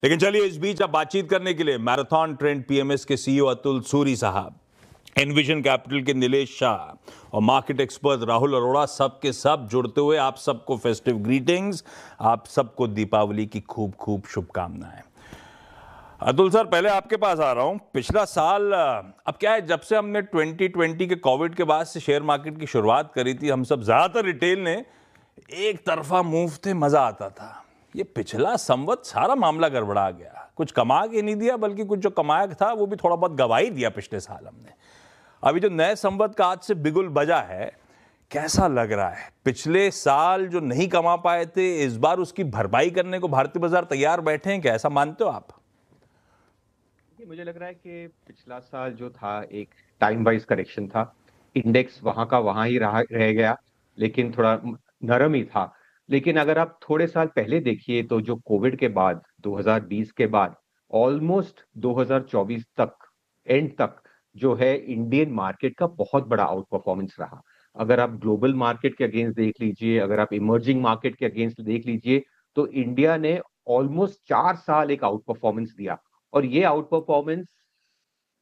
लेकिन चलिए इस बीच अब बातचीत करने के लिए मैराथन ट्रेंड पीएमएस के सीईओ अतुल सूरी साहब, एनविजन कैपिटल के नीलेश शाह और मार्केट एक्सपर्ट राहुल अरोड़ा सब के सब जुड़ते हुए आप सबको फेस्टिव ग्रीटिंग्स, आप सबको दीपावली की खूब खूब शुभकामनाएं। अतुल सर, पहले आपके पास आ रहा हूं। पिछला साल अब क्या है, जब से हमने 2020 के कोविड के बाद से शेयर मार्केट की शुरुआत करी थी, हम सब ज्यादातर रिटेल ने एक तरफा मूव थे, मजा आता था। ये पिछला संवत सारा मामला गड़बड़ा गया, कुछ कमा के नहीं दिया बल्कि कुछ जो कमाया था वो भी थोड़ा बहुत गवा ही दिया पिछले साल हमने। अभी जो नए संवत का आज से बिगुल बजा है, कैसा लग रहा है? पिछले साल जो नहीं कमा पाए थे, इस बार उसकी भरपाई करने को भारतीय बाजार तैयार बैठे हैं क्या? ऐसा मानते हो आप? मुझे लग रहा है कि पिछला साल जो था एक टाइम वाइज करेक्शन था। इंडेक्स वहां का वहां ही रह गया, लेकिन थोड़ा नरम ही था। लेकिन अगर आप थोड़े साल पहले देखिए तो जो कोविड के बाद 2020 के बाद ऑलमोस्ट 2024 तक एंड तक जो है इंडियन मार्केट का बहुत बड़ा आउट परफॉर्मेंस रहा। अगर आप ग्लोबल मार्केट के अगेंस्ट देख लीजिए, अगर आप इमर्जिंग मार्केट के अगेंस्ट देख लीजिए, तो इंडिया ने ऑलमोस्ट 4 साल एक आउट परफॉर्मेंस दिया। और ये आउट परफॉर्मेंस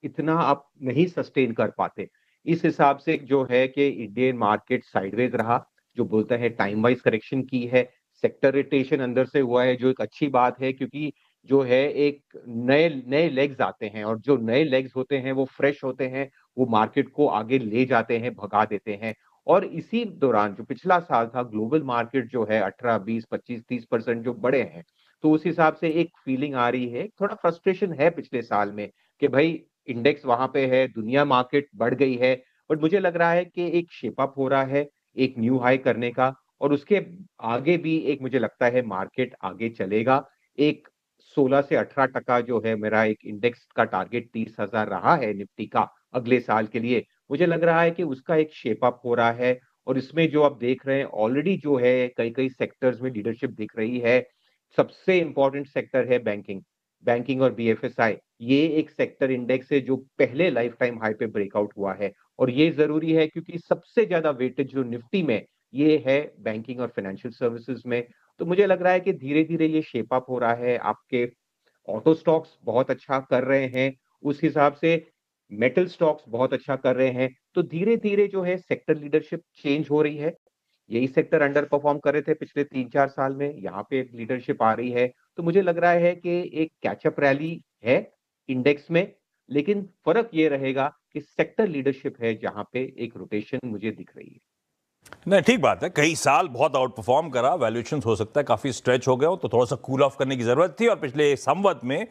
इतना आप नहीं सस्टेन कर पाते। इस हिसाब से जो है कि इंडियन मार्केट साइडवेज रहा, जो बोलता है टाइम वाइज करेक्शन की है, सेक्टर रोटेशन अंदर से हुआ है, जो एक अच्छी बात है, क्योंकि जो है एक नए नए लेग्स आते हैं, और जो नए लेग्स होते हैं वो फ्रेश होते हैं, वो मार्केट को आगे ले जाते हैं, भगा देते हैं। और इसी दौरान जो पिछला साल था, ग्लोबल मार्केट जो है 18 20 25 30% जो बड़े हैं, तो उस हिसाब से एक फीलिंग आ रही है, थोड़ा फ्रस्ट्रेशन है पिछले साल में कि भाई इंडेक्स वहां पे है, दुनिया मार्केट बढ़ गई है, बट मुझे लग रहा है कि एक शेप अप हो रहा है एक न्यू हाई करने का। और उसके आगे भी एक मुझे लगता है मार्केट आगे चलेगा। एक 16 से 18% जो है मेरा एक इंडेक्स का टारगेट 30,000 रहा है निफ्टी का अगले साल के लिए। मुझे लग रहा है कि उसका एक शेप अप हो रहा है। और इसमें जो आप देख रहे हैं ऑलरेडी जो है कई कई सेक्टर्स में लीडरशिप दिख रही है। सबसे इंपॉर्टेंट सेक्टर है बैंकिंग। बैंकिंग और बीएफएसआई, ये एक सेक्टर इंडेक्स है जो पहले लाइफ टाइम हाई पे ब्रेकआउट हुआ है। और ये जरूरी है क्योंकि सबसे ज्यादा वेटेज जो निफ्टी में ये है बैंकिंग और फाइनेंशियल सर्विसेज में। तो मुझे लग रहा है कि धीरे धीरे ये शेप अप हो रहा है। आपके ऑटो स्टॉक्स बहुत अच्छा कर रहे हैं, उस हिसाब से मेटल स्टॉक्स बहुत अच्छा कर रहे हैं। तो धीरे धीरे जो है सेक्टर लीडरशिप चेंज हो रही है। यही सेक्टर अंडर परफॉर्म कर रहे थे पिछले 3-4 साल में, यहाँ पे लीडरशिप आ रही है। तो मुझे लग रहा है कि एक कैचअप रैली है इंडेक्स में। लेकिन फर्क ये रहेगा कि सेक्टर लीडरशिप है जहां पे एक रोटेशन मुझे दिख रही है। नहीं, ठीक बात है। कई साल बहुत आउट परफॉर्म करा, वैल्यूएशन हो सकता है काफी स्ट्रेच हो गए हो, तो थोड़ा सा कूल ऑफ करने की जरूरत थी, और पिछले संवत में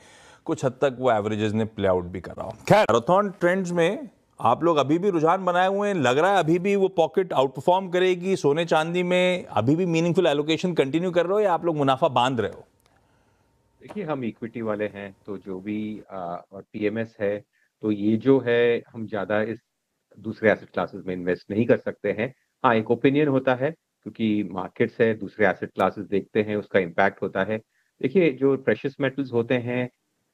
कुछ हद तक वो एवरेजेस ने प्ले आउट भी करा। खैर, मैराथन ट्रेंड्स में आप लोग अभी भी रुझान बनाए हुए हैं, लग रहा है अभी भी वो पॉकेट आउट परफॉर्म करेगी। सोने चांदी में अभी भी मीनिंगफुल एलोकेशन कंटिन्यू कर रहे हो या आप लोग मुनाफा बांध रहे हो? देखिए, हम इक्विटी वाले हैं, तो जो भी और पीएमएस है, तो ये जो है हम ज्यादा इस दूसरे एसेट क्लासेस में इन्वेस्ट नहीं कर सकते हैं। हाँ, एक ओपिनियन होता है, क्योंकि मार्केट्स है, दूसरे एसेट क्लासेस देखते हैं, उसका इम्पैक्ट होता है। देखिए, जो प्रेशियस मेटल्स होते हैं,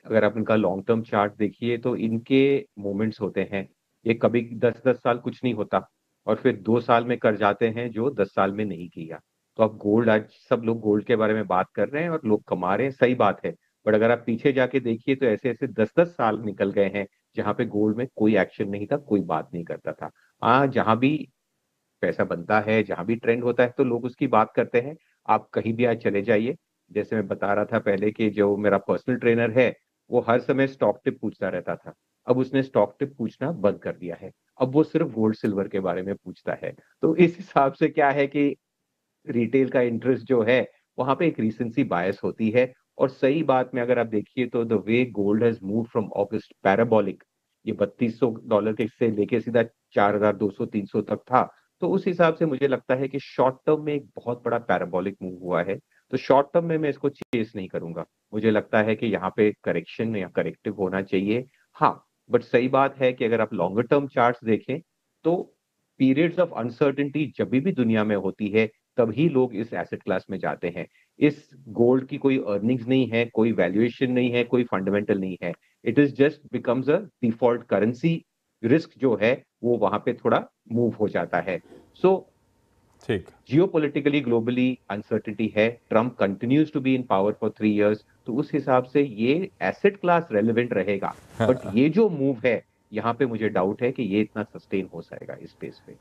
अगर आप इनका लॉन्ग टर्म चार्ट देखिए तो इनके मोमेंट्स होते हैं। ये कभी 10-10 साल कुछ नहीं होता, और फिर 2 साल में कर जाते हैं जो 10 साल में नहीं किया। तो अब गोल्ड, आज सब लोग गोल्ड के बारे में बात कर रहे हैं और लोग कमा रहे हैं, सही बात है। बट अगर आप पीछे जाके देखिए तो ऐसे ऐसे 10-10 साल निकल गए हैं जहां पे गोल्ड में कोई एक्शन नहीं था, कोई बात नहीं करता था। हाँ, जहां भी पैसा बनता है, जहां भी ट्रेंड होता है, तो लोग उसकी बात करते हैं। आप कहीं भी आज चले जाइए, जैसे मैं बता रहा था पहले कि जो मेरा पर्सनल ट्रेनर है, वो हर समय स्टॉक टिप पूछता रहता था। अब उसने स्टॉक टिप पूछना बंद कर दिया है। अब वो सिर्फ गोल्ड सिल्वर के बारे में पूछता है। तो इस हिसाब से क्या है कि रिटेल का इंटरेस्ट जो है वहां पे एक रीसेंसी बायस होती है। और सही बात में अगर आप देखिए तो the way gold has move from August parabolic, ये $3200 के से लेके सीधा 4200-300 तक था। तो उस हिसाब से मुझे लगता है कि शॉर्ट टर्म में एक बहुत बड़ा पैराबोलिक मूव हुआ है। तो शॉर्ट टर्म में मैं इसको चेस नहीं करूंगा। मुझे लगता है कि यहाँ पे करेक्शन या करेक्टिव होना चाहिए। हाँ, बट सही बात है कि अगर आप लॉन्गर टर्म चार्ट्स देखें तो पीरियड्स ऑफ अनसर्टेनिटी जब भी दुनिया में होती है, तभी लोग इस एसेट क्लास में जाते हैं। इस गोल्ड की कोई अर्निंग्स नहीं है, कोई वैल्यूएशन नहीं है, कोई फंडामेंटल नहीं है। It is just becomes a default currency. Risk जो है वो वहां पे थोड़ा मूव हो जाता है। सो ठीक। जियोपॉलिटिकली ग्लोबली अनसर्टिनिटी है, Trump continues to be in power for 3 years, तो उस हिसाब से ये एसेट क्लास रेलेवेंट रहेगा। बट ये जो मूव है, यहाँ पे मुझे डाउट है कि ये इतना सस्टेन हो जाएगा इस स्पेस पे।